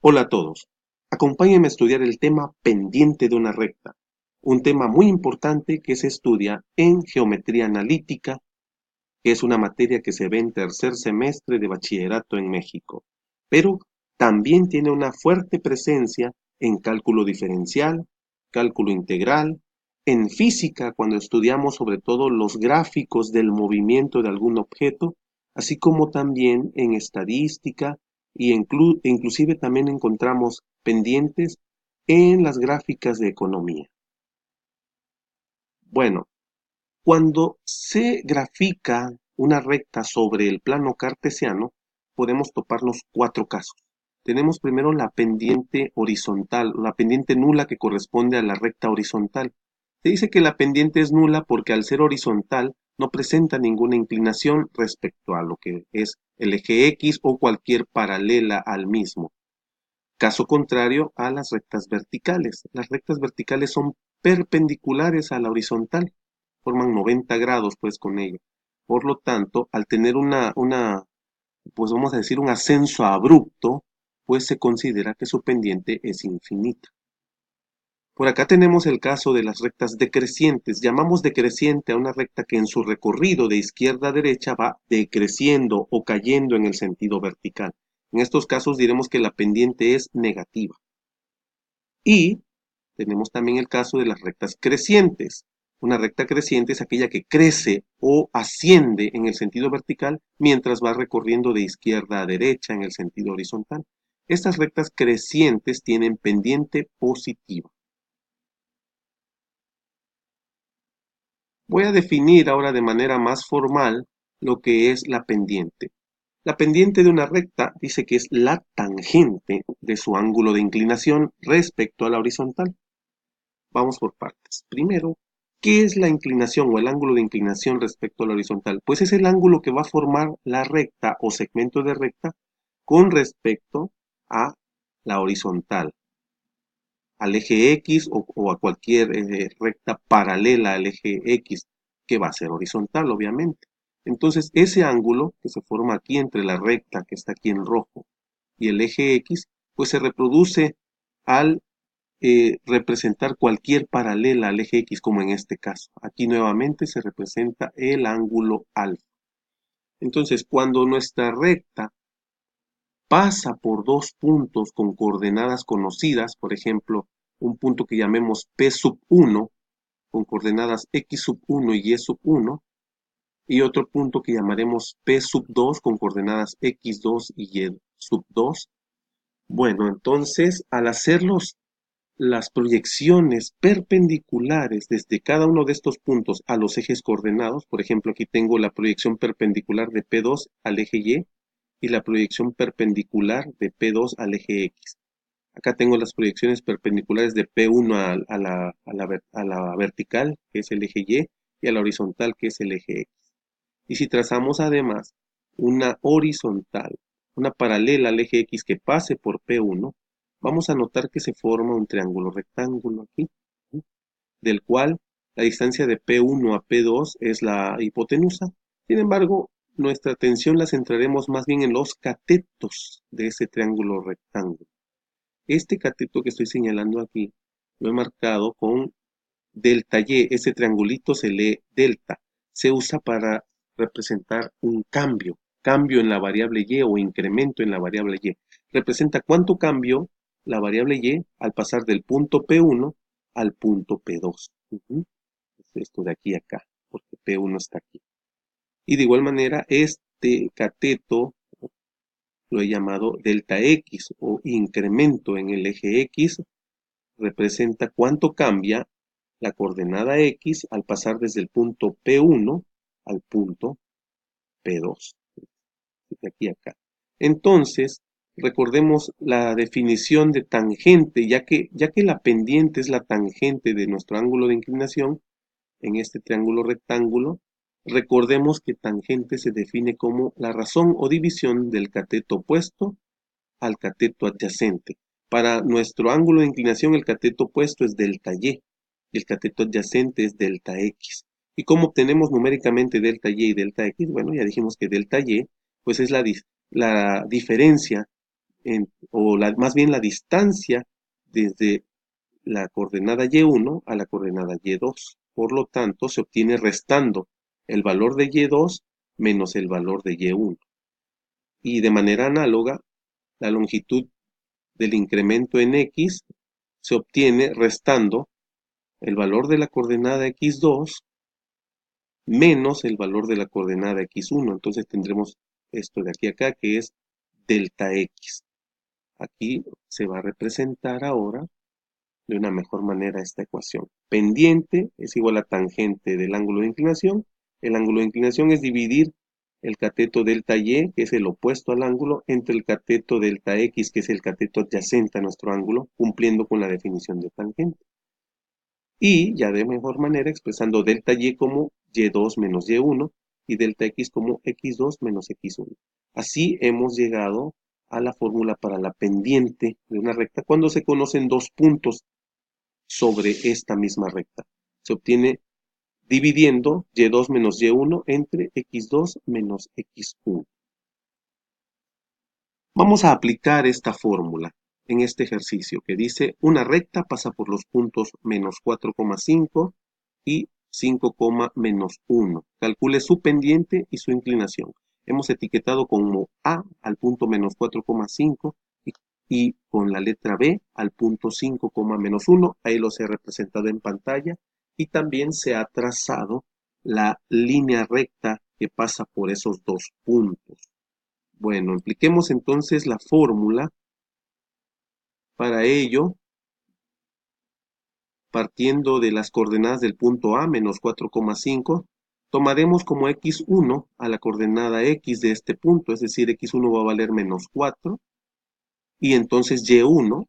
Hola a todos. Acompáñenme a estudiar el tema pendiente de una recta, un tema muy importante que se estudia en geometría analítica, que es una materia que se ve en tercer semestre de bachillerato en México, pero también tiene una fuerte presencia en cálculo diferencial, cálculo integral, en física cuando estudiamos sobre todo los gráficos del movimiento de algún objeto, así como también en estadística y inclusive también encontramos pendientes en las gráficas de economía. Bueno, cuando se grafica una recta sobre el plano cartesiano, podemos toparnos cuatro casos. Tenemos primero la pendiente horizontal, la pendiente nula que corresponde a la recta horizontal. Se dice que la pendiente es nula porque al ser horizontal no presenta ninguna inclinación respecto a lo que es el eje X o cualquier paralela al mismo. Caso contrario a las rectas verticales. Las rectas verticales son perpendiculares a la horizontal, forman 90 grados pues con ella. Por lo tanto, al tener pues vamos a decir un ascenso abrupto, pues se considera que su pendiente es infinita. Por acá tenemos el caso de las rectas decrecientes. Llamamos decreciente a una recta que en su recorrido de izquierda a derecha va decreciendo o cayendo en el sentido vertical. En estos casos diremos que la pendiente es negativa. Y tenemos también el caso de las rectas crecientes. Una recta creciente es aquella que crece o asciende en el sentido vertical mientras va recorriendo de izquierda a derecha en el sentido horizontal. Estas rectas crecientes tienen pendiente positiva. Voy a definir ahora de manera más formal lo que es la pendiente. La pendiente de una recta dice que es la tangente de su ángulo de inclinación respecto a la horizontal. Vamos por partes. Primero, ¿qué es la inclinación o el ángulo de inclinación respecto a la horizontal? Pues es el ángulo que va a formar la recta o segmento de recta con respecto a la horizontal, al eje X o a cualquier recta paralela al eje X, que va a ser horizontal, obviamente. Entonces, ese ángulo que se forma aquí entre la recta que está aquí en rojo y el eje X, pues se reproduce al representar cualquier paralela al eje X, como en este caso. Aquí nuevamente se representa el ángulo alfa. Entonces, cuando nuestra recta pasa por dos puntos con coordenadas conocidas, por ejemplo, un punto que llamemos P sub 1, con coordenadas X sub 1 y Y sub 1, y otro punto que llamaremos P sub 2 con coordenadas X2 y Y sub 2. Bueno, entonces, al hacerlos las proyecciones perpendiculares desde cada uno de estos puntos a los ejes coordenados, por ejemplo, aquí tengo la proyección perpendicular de P2 al eje y la proyección perpendicular de P2 al eje X. Acá tengo las proyecciones perpendiculares de P1 a la vertical, que es el eje y a la horizontal, que es el eje X. Y si trazamos además una horizontal, una paralela al eje X que pase por P1, vamos a notar que se forma un triángulo rectángulo aquí, ¿sí? Del cual la distancia de P1 a P2 es la hipotenusa. Sin embargo, nuestra atención la centraremos más bien en los catetos de ese triángulo rectángulo. Este cateto que estoy señalando aquí lo he marcado con delta Y, ese triangulito se lee delta. Se usa para representar un cambio en la variable Y o incremento en la variable Y. Representa cuánto cambió la variable Y al pasar del punto P1 al punto P2. Es esto de aquí a acá, porque P1 está aquí. Y de igual manera, este cateto lo he llamado delta X o incremento en el eje X, representa cuánto cambia la coordenada X al pasar desde el punto P1 al punto P2, de aquí a acá. Entonces, recordemos la definición de tangente, ya que la pendiente es la tangente de nuestro ángulo de inclinación en este triángulo rectángulo, recordemos que tangente se define como la razón o división del cateto opuesto al cateto adyacente. Para nuestro ángulo de inclinación, el cateto opuesto es delta Y y el cateto adyacente es delta X. ¿Y cómo obtenemos numéricamente delta Y y delta X? Bueno, ya dijimos que delta Y pues es la diferencia más bien la distancia desde la coordenada y1 a la coordenada y2. Por lo tanto, se obtiene restando el valor de y2 menos el valor de y1. Y de manera análoga, la longitud del incremento en x se obtiene restando el valor de la coordenada x2 menos el valor de la coordenada x1. Entonces tendremos esto de aquí a acá, que es delta x. Aquí se va a representar ahora de una mejor manera esta ecuación. Pendiente es igual a tangente del ángulo de inclinación. El ángulo de inclinación es dividir el cateto delta y, que es el opuesto al ángulo, entre el cateto delta x, que es el cateto adyacente a nuestro ángulo, cumpliendo con la definición de tangente. Y ya de mejor manera expresando delta y como y2 menos y1 y delta x como x2 menos x1. Así hemos llegado a la fórmula para la pendiente de una recta cuando se conocen dos puntos sobre esta misma recta. Se obtiene dividiendo y2 menos y1 entre x2 menos x1. Vamos a aplicar esta fórmula en este ejercicio que dice una recta pasa por los puntos menos 4,5 y 5, menos 1. Calcule su pendiente y su inclinación. Hemos etiquetado como A al punto menos 4,5 y con la letra B al punto 5, menos 1. Ahí los he representado en pantalla y también se ha trazado la línea recta que pasa por esos dos puntos. Bueno, apliquemos entonces la fórmula. Para ello, partiendo de las coordenadas del punto A, menos 4,5, tomaremos como x1 a la coordenada x de este punto, es decir, x1 va a valer menos 4, y entonces y1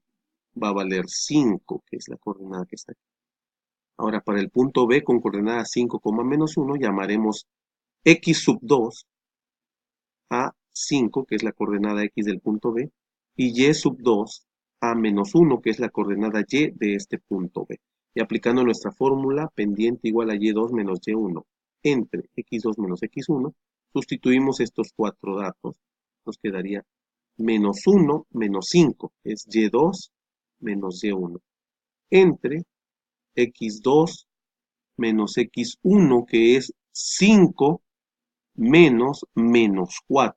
va a valer 5, que es la coordenada que está aquí. Ahora, para el punto B con coordenada 5, menos 1, llamaremos x sub 2 a 5, que es la coordenada x del punto B, y y sub 2 a menos 1, que es la coordenada y de este punto B. Y aplicando nuestra fórmula, pendiente igual a y2 menos y1 entre x2 menos x1, sustituimos estos cuatro datos. Nos quedaría menos 1 menos 5, es y2 menos y1, entre x2 menos x1, que es 5 menos 4.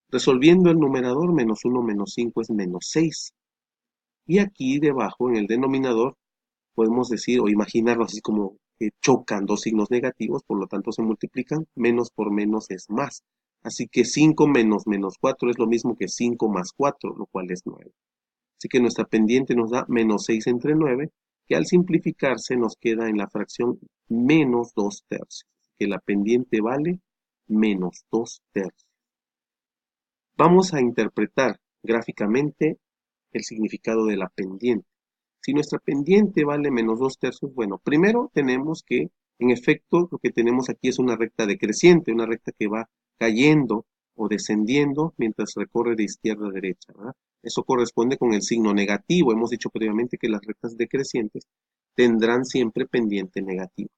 Resolviendo el numerador, menos 1 menos 5 es menos 6. Y aquí debajo, en el denominador, podemos decir o imaginarlo así como que chocan dos signos negativos, por lo tanto se multiplican. Menos por menos es más. Así que 5 menos menos 4 es lo mismo que 5 más 4, lo cual es 9. Así que nuestra pendiente nos da menos 6 entre 9, que al simplificarse nos queda en la fracción menos 2 tercios. Que la pendiente vale menos 2 tercios. Vamos a interpretar gráficamente el significado de la pendiente. Si nuestra pendiente vale menos 2 tercios, bueno, primero tenemos que, en efecto, lo que tenemos aquí es una recta decreciente, una recta que va cayendo o descendiendo mientras recorre de izquierda a derecha, ¿verdad? Eso corresponde con el signo negativo. Hemos dicho previamente que las rectas decrecientes tendrán siempre pendiente negativa.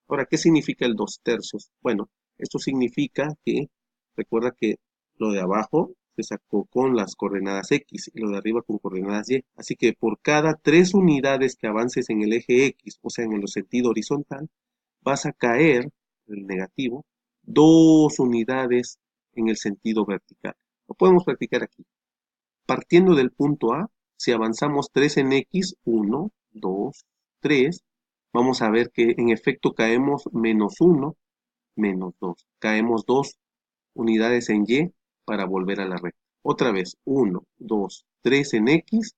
Ahora, ¿qué significa el 2 tercios? Bueno, esto significa que, recuerda que lo de abajo se sacó con las coordenadas X y lo de arriba con coordenadas Y. Así que por cada 3 unidades que avances en el eje X, o sea, en el sentido horizontal, vas a caer, el negativo, 2 unidades en el sentido vertical. Lo podemos practicar aquí. Partiendo del punto A, si avanzamos 3 en X, 1, 2, 3, vamos a ver que en efecto caemos menos 1, menos 2. Caemos 2 unidades en Y para volver a la recta. Otra vez, 1, 2, 3 en X,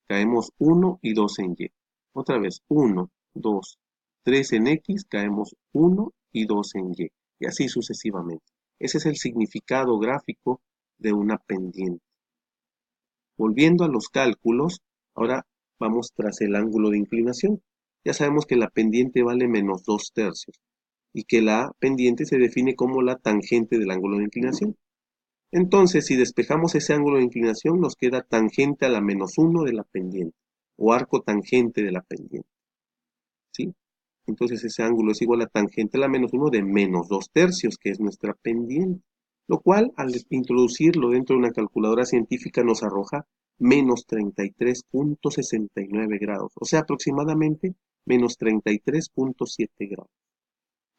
caemos 1 y 2 en Y. Otra vez, 1, 2, 3 en X, caemos 1 y 2 en Y. Y así sucesivamente. Ese es el significado gráfico de una pendiente. Volviendo a los cálculos, ahora vamos tras el ángulo de inclinación. Ya sabemos que la pendiente vale menos 2 tercios y que la pendiente se define como la tangente del ángulo de inclinación. Entonces, si despejamos ese ángulo de inclinación, nos queda tangente a la menos 1 de la pendiente, o arco tangente de la pendiente. ¿Sí? Entonces ese ángulo es igual a tangente a la menos 1 de menos 2 tercios, que es nuestra pendiente. lo cual al introducirlo dentro de una calculadora científica nos arroja menos 33.69 grados, o sea, aproximadamente menos 33.7 grados.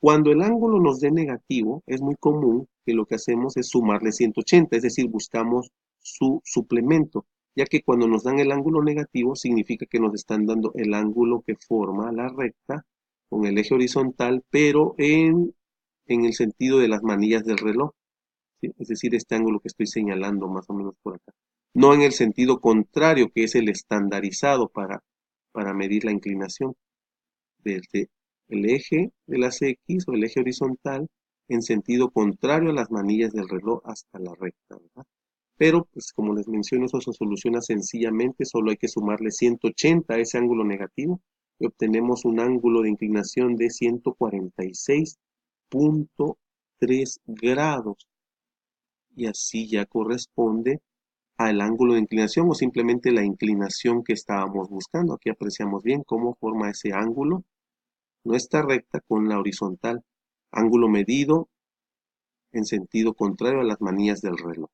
Cuando el ángulo nos dé negativo, es muy común que lo que hacemos es sumarle 180, es decir, buscamos su suplemento, ya que cuando nos dan el ángulo negativo significa que nos están dando el ángulo que forma la recta con el eje horizontal, pero en el sentido de las manillas del reloj, ¿sí? Es decir, este ángulo que estoy señalando más o menos por acá. No en el sentido contrario, que es el estandarizado para medir la inclinación desde el eje de las X o el eje horizontal en sentido contrario a las manillas del reloj hasta la recta, ¿verdad? Pero, pues como les menciono, eso se soluciona sencillamente, solo hay que sumarle 180 a ese ángulo negativo y obtenemos un ángulo de inclinación de 146.3 grados. Y así ya corresponde al ángulo de inclinación o simplemente la inclinación que estábamos buscando. Aquí apreciamos bien cómo forma ese ángulo nuestra recta con la horizontal, ángulo medido en sentido contrario a las manillas del reloj.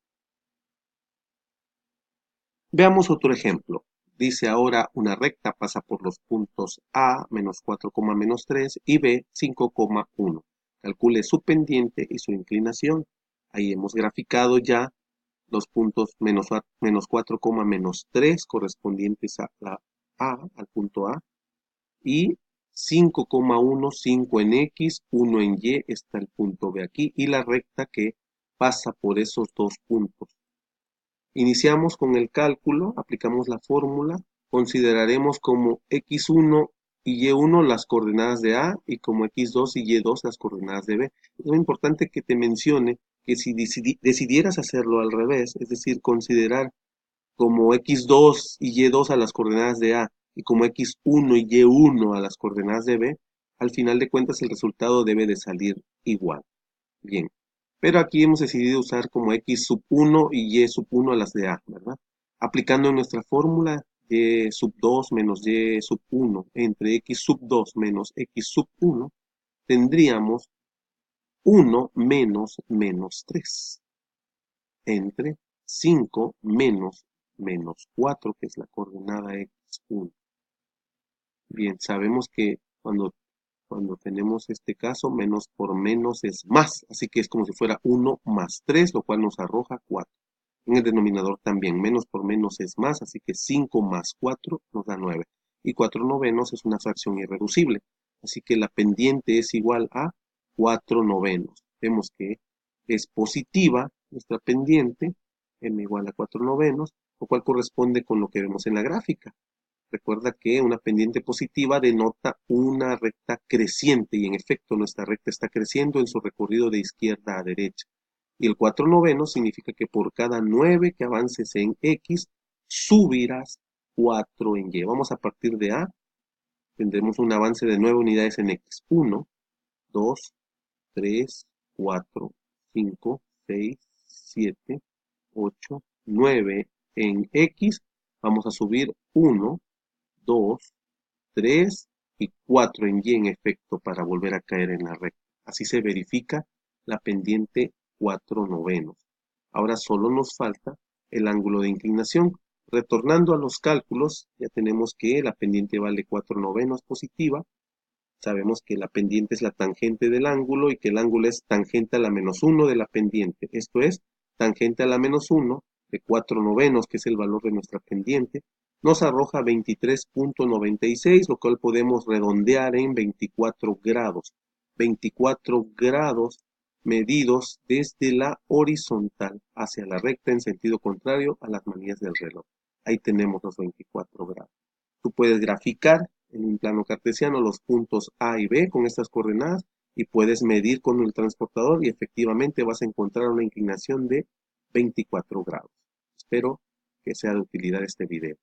Veamos otro ejemplo. Dice ahora una recta pasa por los puntos A, menos 4,-3 y B, 5,1. Calcule su pendiente y su inclinación. Ahí hemos graficado ya los puntos menos 4,-3 correspondientes a la A, al punto A, y 5,1, 5 en X, 1 en Y, está el punto B aquí, y la recta que pasa por esos dos puntos. Iniciamos con el cálculo, aplicamos la fórmula, consideraremos como X1 y Y1 las coordenadas de A y como X2 y Y2 las coordenadas de B. Es muy importante que te mencione que si decidieras hacerlo al revés, es decir, considerar como X2 y Y2 a las coordenadas de A y como X1 y Y1 a las coordenadas de B, al final de cuentas el resultado debe de salir igual. Bien, pero aquí hemos decidido usar como X sub 1 y Y sub 1 a las de A, ¿verdad? Aplicando nuestra fórmula Y sub 2 menos Y sub 1 entre X sub 2 menos X sub 1, tendríamos 1 menos 3 entre 5 menos 4, que es la coordenada X1. Bien, sabemos que cuando tenemos este caso, menos por menos es más, así que es como si fuera 1 más 3, lo cual nos arroja 4. En el denominador también, menos por menos es más, así que 5 más 4 nos da 9. Y 4 novenos es una fracción irreducible, así que la pendiente es igual a 4 novenos. Vemos que es positiva nuestra pendiente, m igual a 4 novenos, lo cual corresponde con lo que vemos en la gráfica. Recuerda que una pendiente positiva denota una recta creciente y en efecto nuestra recta está creciendo en su recorrido de izquierda a derecha. Y el 4 novenos significa que por cada 9 que avances en X, subirás 4 en Y. Vamos a partir de A, tendremos un avance de 9 unidades en X. 1, 2, 3, 4, 5, 6, 7, 8, 9 en X. Vamos a subir 1, 2, 3 y 4 en Y en efecto para volver a caer en la recta. Así se verifica la pendiente 4 novenos. Ahora solo nos falta el ángulo de inclinación. Retornando a los cálculos, ya tenemos que la pendiente vale 4 novenos positiva. Sabemos que la pendiente es la tangente del ángulo y que el ángulo es tangente a la menos 1 de la pendiente. Esto es, tangente a la menos 1 de 4 novenos, que es el valor de nuestra pendiente, nos arroja 23.96, lo cual podemos redondear en 24 grados. 24 grados medidos desde la horizontal hacia la recta en sentido contrario a las manillas del reloj. Ahí tenemos los 24 grados. Tú puedes graficar en un plano cartesiano los puntos A y B con estas coordenadas y puedes medir con el transportador y efectivamente vas a encontrar una inclinación de 24 grados. Espero que sea de utilidad este video.